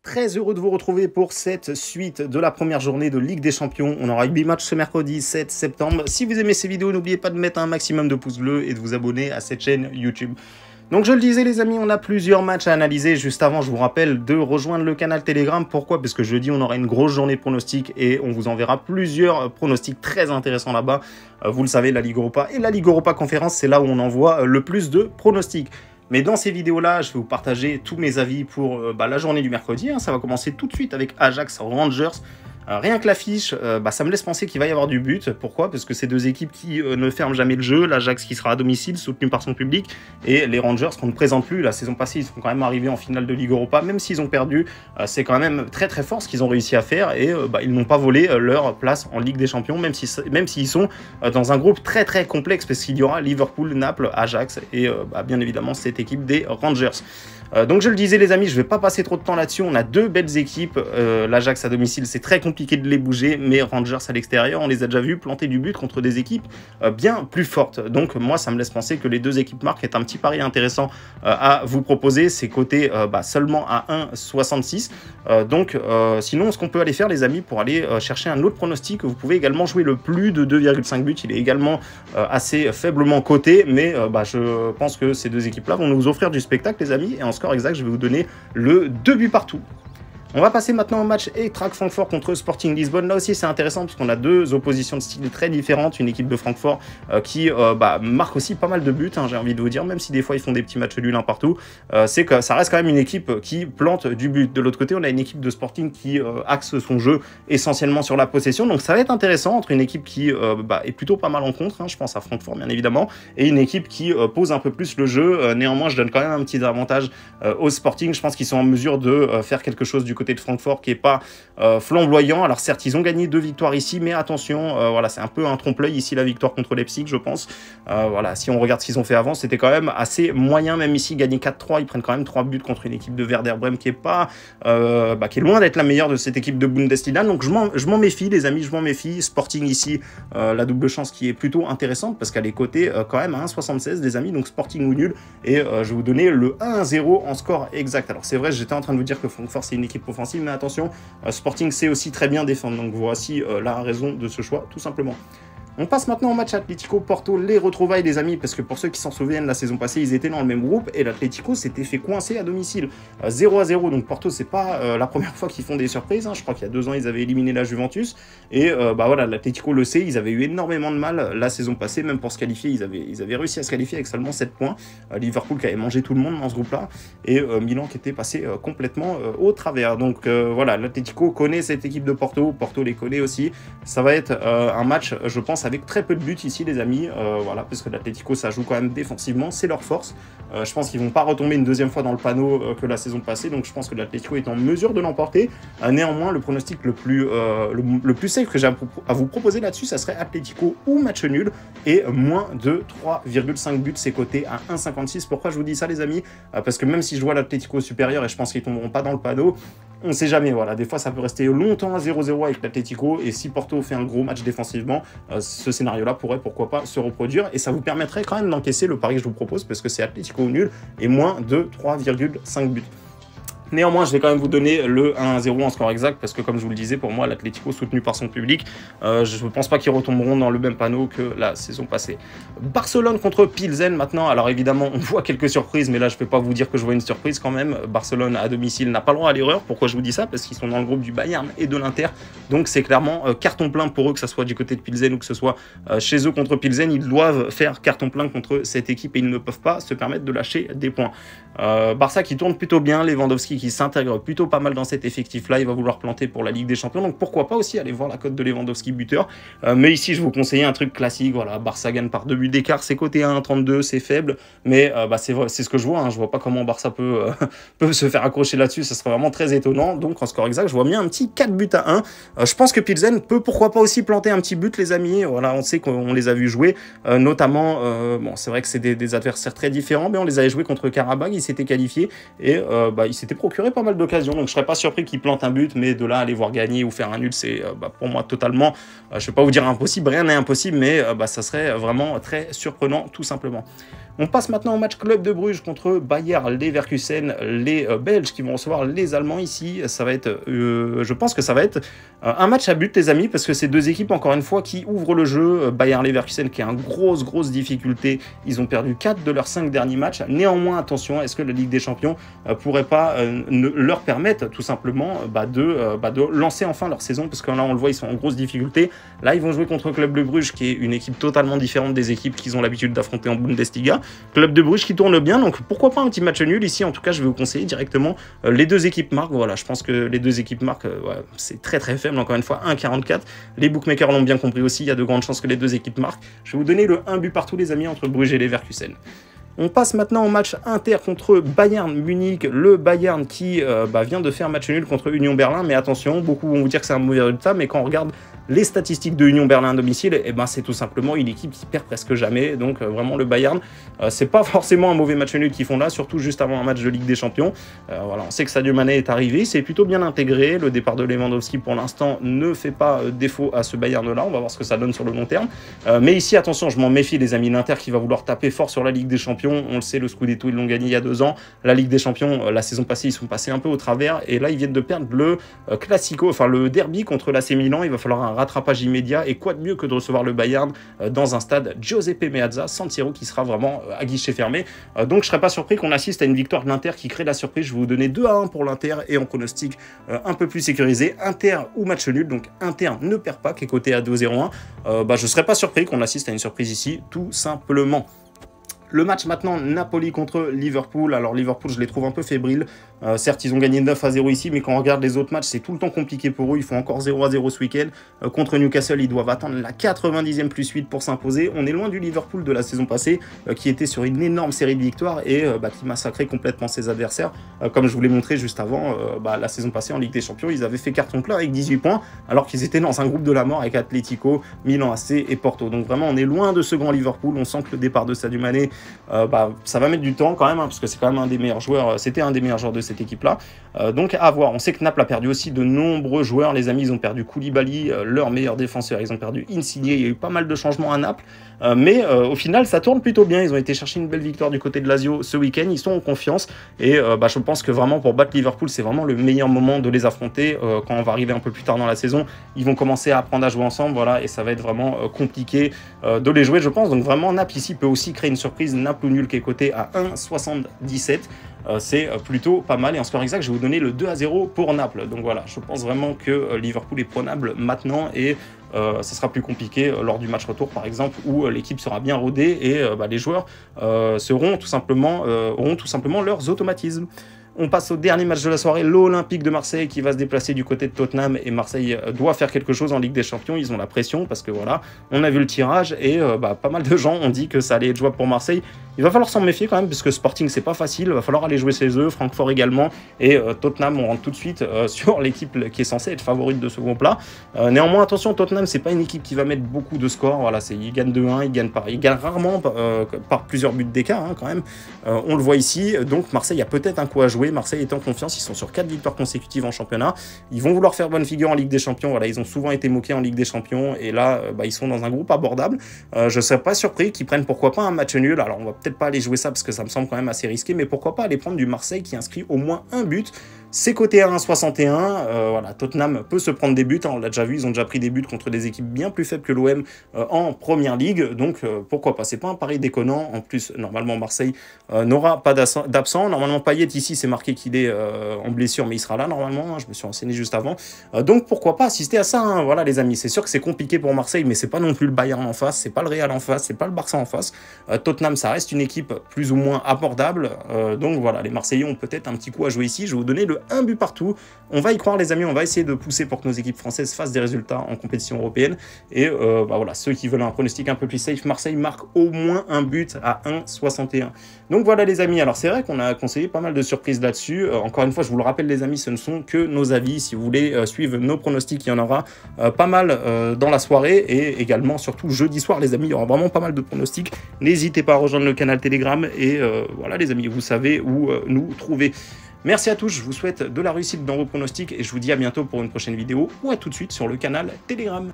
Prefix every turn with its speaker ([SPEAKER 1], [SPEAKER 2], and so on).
[SPEAKER 1] Très heureux de vous retrouver pour cette suite de la première journée de Ligue des Champions. On aura 8 matchs ce mercredi 7 septembre. Si vous aimez ces vidéos, n'oubliez pas de mettre un maximum de pouces bleus et de vous abonner à cette chaîne YouTube. Donc je le disais les amis, on a plusieurs matchs à analyser. Juste avant, je vous rappelle de rejoindre le canal Telegram. Pourquoi? Parce que jeudi, on aura une grosse journée de pronostics et on vous enverra plusieurs pronostics très intéressants là-bas. Vous le savez, la Ligue Europa et la Ligue Europa Conférence, c'est là où on envoie le plus de pronostics. Mais dans ces vidéos-là, je vais vous partager tous mes avis pour la journée du mercredi. Ça va commencer tout de suite avec Ajax Rangers. Rien que l'affiche, ça me laisse penser qu'il va y avoir du but. Pourquoi? Parce que c'est deux équipes qui ne ferment jamais le jeu. L'Ajax qui sera à domicile, soutenu par son public. Et les Rangers qu'on ne présente plus. La saison passée, ils sont quand même arrivés en finale de Ligue Europa. Même s'ils ont perdu, c'est quand même très très fort ce qu'ils ont réussi à faire. Et ils n'ont pas volé leur place en Ligue des Champions, même s'ils sont dans un groupe très très complexe. Parce qu'il y aura Liverpool, Naples, Ajax et bien évidemment cette équipe des Rangers. Donc je le disais les amis, je ne vais pas passer trop de temps là-dessus, on a deux belles équipes, l'Ajax à domicile c'est très compliqué de les bouger, mais Rangers à l'extérieur on les a déjà vus planter du but contre des équipes bien plus fortes. Donc moi ça me laisse penser que les deux équipes marquent est un petit pari intéressant à vous proposer, c'est coté seulement à 1,66. Sinon ce qu'on peut aller faire les amis pour aller chercher un autre pronostic, vous pouvez également jouer le plus de 2,5 buts, il est également assez faiblement coté, mais je pense que ces deux équipes là vont nous offrir du spectacle les amis, et en score exact, je vais vous donner le 2 buts partout. On va passer maintenant au match Eintracht Francfort contre Sporting Lisbonne. Là aussi, c'est intéressant parce qu'on a deux oppositions de style très différentes. Une équipe de Francfort qui marque aussi pas mal de buts, j'ai envie de vous dire, même si des fois ils font des petits matchs nuls partout. C'est que ça reste quand même une équipe qui plante du but. De l'autre côté, on a une équipe de Sporting qui axe son jeu essentiellement sur la possession. Donc ça va être intéressant entre une équipe qui est plutôt pas mal en contre, je pense à Francfort bien évidemment, et une équipe qui pose un peu plus le jeu. Néanmoins, je donne quand même un petit avantage au Sporting. Je pense qu'ils sont en mesure de faire quelque chose du côté de Francfort qui est pas flamboyant. Alors certes ils ont gagné 2 victoires ici, mais attention, c'est un peu un trompe-l'œil ici la victoire contre Leipzig je pense. Si on regarde ce qu'ils ont fait avant, c'était quand même assez moyen. Même ici gagner 4-3, ils prennent quand même 3 buts contre une équipe de Werder Bremen qui est pas qui est loin d'être la meilleure de cette équipe de Bundesliga. Donc je m'en méfie les amis, je m'en méfie. Sporting ici, la double chance qui est plutôt intéressante parce qu'elle est cotée quand même à 1,76 les amis, donc Sporting ou nul, et je vais vous donner le 1-0 en score exact. Alors c'est vrai, j'étais en train de vous dire que Francfort c'est une équipe offensive, mais attention, Sporting sait aussi très bien défendre, donc voici la raison de ce choix tout simplement. On passe maintenant au match Atlético-Porto, les retrouvailles les amis, parce que pour ceux qui s'en souviennent, la saison passée, ils étaient dans le même groupe et l'Atlético s'était fait coincer à domicile. 0-0, donc Porto, c'est pas la première fois qu'ils font des surprises, je crois qu'il y a 2 ans, ils avaient éliminé la Juventus, et l'Atlético le sait, ils avaient eu énormément de mal la saison passée, même pour se qualifier, ils avaient réussi à se qualifier avec seulement 7 points. Liverpool qui avait mangé tout le monde dans ce groupe-là, et Milan qui était passé complètement au travers. Donc l'Atlético connaît cette équipe de Porto, Porto les connaît aussi. Ça va être un match, je pense, avec très peu de buts ici les amis, parce que l'Atlético ça joue quand même défensivement, c'est leur force. Je pense qu'ils vont pas retomber une deuxième fois dans le panneau que la saison passée, donc je pense que l'Atlético est en mesure de l'emporter. Néanmoins, le pronostic le plus safe que j'ai à vous proposer là-dessus, ça serait Atlético ou match nul, et moins de 3,5 buts, c'est coté à 1,56. Pourquoi je vous dis ça les amis? Parce que même si je vois l'Atlético supérieur, et je pense qu'ils tomberont pas dans le panneau, on sait jamais, des fois ça peut rester longtemps à 0-0 avec l'Atlético, et si Porto fait un gros match défensivement, ce scénario-là pourrait pourquoi pas se reproduire, et ça vous permettrait quand même d'encaisser le pari que je vous propose, parce que c'est Atlético ou nul, et moins de 3,5 buts. Néanmoins, je vais quand même vous donner le 1-0 en score exact, parce que comme je vous le disais, pour moi, l'Atlético soutenu par son public, je ne pense pas qu'ils retomberont dans le même panneau que la saison passée. Barcelone contre Pilsen maintenant. Alors évidemment, on voit quelques surprises, mais là, je ne vais pas vous dire que je vois une surprise quand même. Barcelone à domicile n'a pas le droit à l'erreur. Pourquoi je vous dis ça? Parce qu'ils sont dans le groupe du Bayern et de l'Inter. Donc c'est clairement carton plein pour eux, que ce soit du côté de Pilsen ou que ce soit chez eux contre Pilsen. Ils doivent faire carton plein contre cette équipe et ils ne peuvent pas se permettre de lâcher des points. Barça qui tourne plutôt bien, Lewandowski qui s'intègre plutôt pas mal dans cet effectif-là, il va vouloir planter pour la Ligue des Champions, donc pourquoi pas aussi aller voir la cote de Lewandowski buteur. Mais ici, je vous conseille un truc classique, Barça gagne par 2 buts d'écart, c'est coté à 1,32, c'est faible, mais c'est ce que je vois, je vois pas comment Barça peut se faire accrocher là-dessus, ça serait vraiment très étonnant, donc en score exact, je vois bien un petit 4 buts à 1. Je pense que Pilsen peut pourquoi pas aussi planter un petit but, les amis, on sait qu'on les a vus jouer, notamment, c'est vrai que c'est des adversaires très différents, mais on les avait joués contre Karabakh, ils s'étaient qualifiés, et ils s'étaient procuré pas mal d'occasions, donc je serais pas surpris qu'ils plantent un but, mais de là aller voir gagner ou faire un nul, c'est pour moi totalement, je vais pas vous dire impossible, rien n'est impossible, mais ça serait vraiment très surprenant tout simplement. On passe maintenant au match Club de Bruges contre Bayer Leverkusen, les Belges qui vont recevoir les Allemands ici. Ça va être, je pense que ça va être un match à but, les amis, parce que c'est deux équipes, encore une fois, qui ouvrent le jeu. Bayer Leverkusen qui a une grosse difficulté. Ils ont perdu 4 de leurs 5 derniers matchs. Néanmoins, attention, est-ce que la Ligue des Champions pourrait pas leur permettre tout simplement de lancer enfin leur saison, parce que là, on le voit, ils sont en grosse difficulté. Là, ils vont jouer contre Club de Bruges, qui est une équipe totalement différente des équipes qu'ils ont l'habitude d'affronter en Bundesliga. Club de Bruges qui tourne bien, donc pourquoi pas un petit match nul ici. En tout cas, je vais vous conseiller directement les deux équipes marquent. Voilà, je pense que les deux équipes marquent, ouais, c'est très faible, encore une fois, 1,44. Les bookmakers l'ont bien compris aussi, il y a de grandes chances que les deux équipes marquent. Je vais vous donner le 1 but partout, les amis, entre Bruges et Leverkusen. On passe maintenant au match Inter contre Bayern Munich, le Bayern qui vient de faire match nul contre Union Berlin, mais attention, beaucoup vont vous dire que c'est un mauvais résultat, mais quand on regarde les statistiques de Union Berlin à domicile, eh ben, c'est tout simplement une équipe qui perd presque jamais, donc vraiment le Bayern, c'est pas forcément un mauvais match nul qu'ils font là, surtout juste avant un match de Ligue des Champions. Voilà, on sait que Sadio Mané est arrivé, c'est plutôt bien intégré, le départ de Lewandowski pour l'instant ne fait pas défaut à ce Bayern-là, on va voir ce que ça donne sur le long terme. Mais ici, attention, je m'en méfie les amis, l'Inter qui va vouloir taper fort sur la Ligue des Champions, on le sait, le Scudetto ils l'ont gagné il y a 2 ans, la Ligue des Champions, la saison passée ils sont passés un peu au travers, et là ils viennent de perdre le Classico, enfin le derby contre l'AC Milan, il va falloir un rattrapage immédiat, et quoi de mieux que de recevoir le Bayern dans un stade Giuseppe Meazza, San Siro, qui sera vraiment à guichet fermé. Donc je serais pas surpris qu'on assiste à une victoire de l'Inter qui crée la surprise. Je vais vous donner 2-1 pour l'Inter, et en pronostic un peu plus sécurisé, Inter ou match nul, donc Inter ne perd pas, qui est coté à 2-0-1. Je serais pas surpris qu'on assiste à une surprise ici, tout simplement. Le match maintenant, Napoli contre Liverpool. Alors Liverpool, je les trouve un peu fébriles. Certes, ils ont gagné 9-0 ici, mais quand on regarde les autres matchs, c'est tout le temps compliqué pour eux. Ils font encore 0-0 ce week-end. Contre Newcastle, ils doivent attendre la 90e plus 8 pour s'imposer. On est loin du Liverpool de la saison passée, qui était sur une énorme série de victoires et qui massacrait complètement ses adversaires. Comme je vous l'ai montré juste avant, la saison passée en Ligue des Champions, ils avaient fait carton plein avec 18 points, alors qu'ils étaient dans un groupe de la mort avec Atlético, Milan AC et Porto. Donc vraiment, on est loin de ce grand Liverpool. On sent que le départ de Sadio Mané, ça va mettre du temps quand même, parce que c'est quand même un des meilleurs joueurs, c'était un des meilleurs joueurs de cette équipe-là. Donc à voir. On sait que Naples a perdu aussi de nombreux joueurs, les amis. Ils ont perdu Koulibaly, leur meilleur défenseur. Ils ont perdu Insigne. Il y a eu pas mal de changements à Naples. Mais au final, ça tourne plutôt bien. Ils ont été chercher une belle victoire du côté de Lazio ce week-end. Ils sont en confiance. Et je pense que vraiment, pour battre Liverpool, c'est vraiment le meilleur moment de les affronter. Quand on va arriver un peu plus tard dans la saison, ils vont commencer à apprendre à jouer ensemble. Voilà, et ça va être vraiment compliqué de les jouer, je pense. Donc vraiment, Naples ici peut aussi créer une surprise. Naples nul qui est coté à 1,77. C'est plutôt pas mal. Et en score exact, je vais vous donner le 2-0 pour Naples. Donc voilà, je pense vraiment que Liverpool est prenable maintenant, et ça sera plus compliqué lors du match retour, par exemple, où l'équipe sera bien rodée et les joueurs auront tout simplement leurs automatismes. On passe au dernier match de la soirée, l'Olympique de Marseille qui va se déplacer du côté de Tottenham, et Marseille doit faire quelque chose en Ligue des Champions. Ils ont la pression parce que voilà, on a vu le tirage, et pas mal de gens ont dit que ça allait être jouable pour Marseille. Il va falloir s'en méfier quand même, parce que Sporting c'est pas facile, il va falloir aller jouer chez eux, Francfort également, et Tottenham, on rentre tout de suite sur l'équipe qui est censée être favorite de ce groupe-là. Néanmoins, attention, Tottenham c'est pas une équipe qui va mettre beaucoup de scores, voilà, ils gagnent 2-1, ils gagnent rarement par plusieurs buts d'écart quand même, on le voit ici. Donc Marseille a peut-être un coup à jouer. Marseille est en confiance, ils sont sur 4 victoires consécutives en championnat, ils vont vouloir faire bonne figure en Ligue des Champions. Voilà, ils ont souvent été moqués en Ligue des Champions, et là ils sont dans un groupe abordable. Je ne serais pas surpris qu'ils prennent pourquoi pas un match nul. Alors on va peut-être pas aller jouer ça parce que ça me semble quand même assez risqué, mais pourquoi pas aller prendre du Marseille qui inscrit au moins un but. C'est coté à 1,61. Voilà, Tottenham peut se prendre des buts, on l'a déjà vu, ils ont déjà pris des buts contre des équipes bien plus faibles que l'OM en première ligue, donc pourquoi pas. C'est pas un pari déconnant. En plus, normalement Marseille n'aura pas d'absent. Normalement Payet ici c'est marqué qu'il est en blessure, mais il sera là normalement, je me suis renseigné juste avant, donc pourquoi pas assister à ça, voilà les amis. C'est sûr que c'est compliqué pour Marseille, mais c'est pas non plus le Bayern en face, c'est pas le Real en face, c'est pas le Barça en face. Tottenham ça reste une équipe plus ou moins abordable, donc voilà, les Marseillais ont peut-être un petit coup à jouer ici. Je vais vous donner le 1 but partout, on va y croire les amis, on va essayer de pousser pour que nos équipes françaises fassent des résultats en compétition européenne, et voilà, ceux qui veulent un pronostic un peu plus safe, Marseille marque au moins un but à 1,61. Donc voilà les amis, alors c'est vrai qu'on a conseillé pas mal de surprises là-dessus. Encore une fois, je vous le rappelle les amis, ce ne sont que nos avis. Si vous voulez suivre nos pronostics, il y en aura pas mal dans la soirée, et également surtout jeudi soir les amis, il y aura vraiment pas mal de pronostics. N'hésitez pas à rejoindre le canal Telegram, et voilà les amis, vous savez où nous trouver. Merci à tous, je vous souhaite de la réussite dans vos pronostics, et je vous dis à bientôt pour une prochaine vidéo, ou à tout de suite sur le canal Telegram.